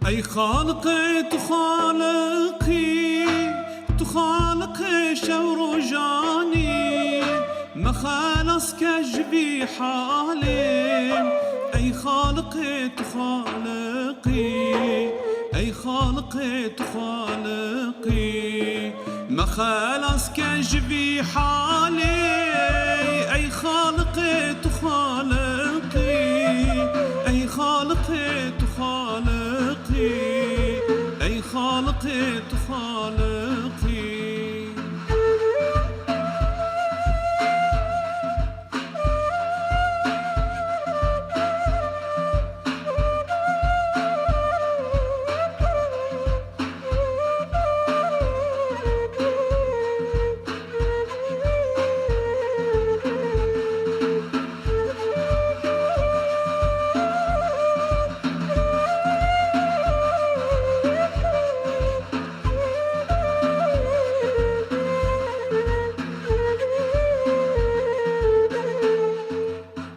ای خالقی تو خالقی، تو خالق شور و جانی، مخلص كجبي حالي. ای خالقی تو خالقی، ای خالقی تو خالقی، مخلص كجبي حالي. ای خالقی تو خالقی، ای خالقی تو خالقی، ای خالقی تو خالقی.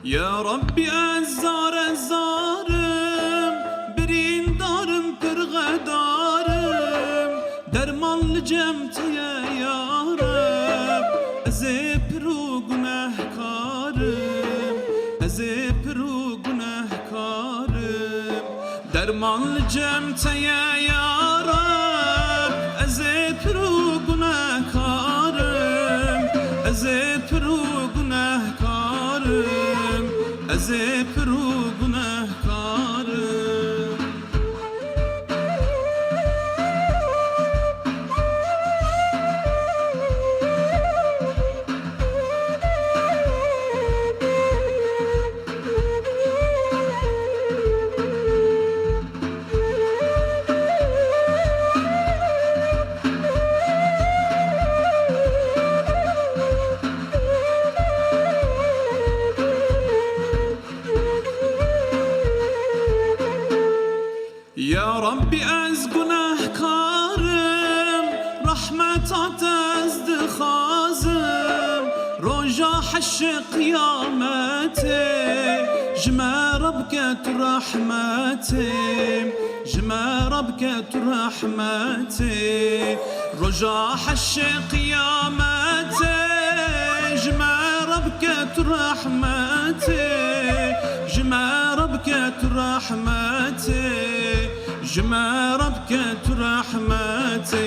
يا ربي الزار الزارم، برين دارم برغدارم، درمان لجمت يا رب. ازي برو گناهكارم، ازي برو گناهكارم، درمان لجمت يا رب. ازي برو گناهكارم، ازي برو گناهكارم، ازي برو گناهكارم. يا ربي از گناهکارم، رحمتات از دخازم، روجا حش قيامتي، جما ربكت رحمتي، جما ربكت رحمتي، رجا حش قيامتي، جما ربكت رحمتي، جما ربكت رحمتي، جما ربكت رحمتي.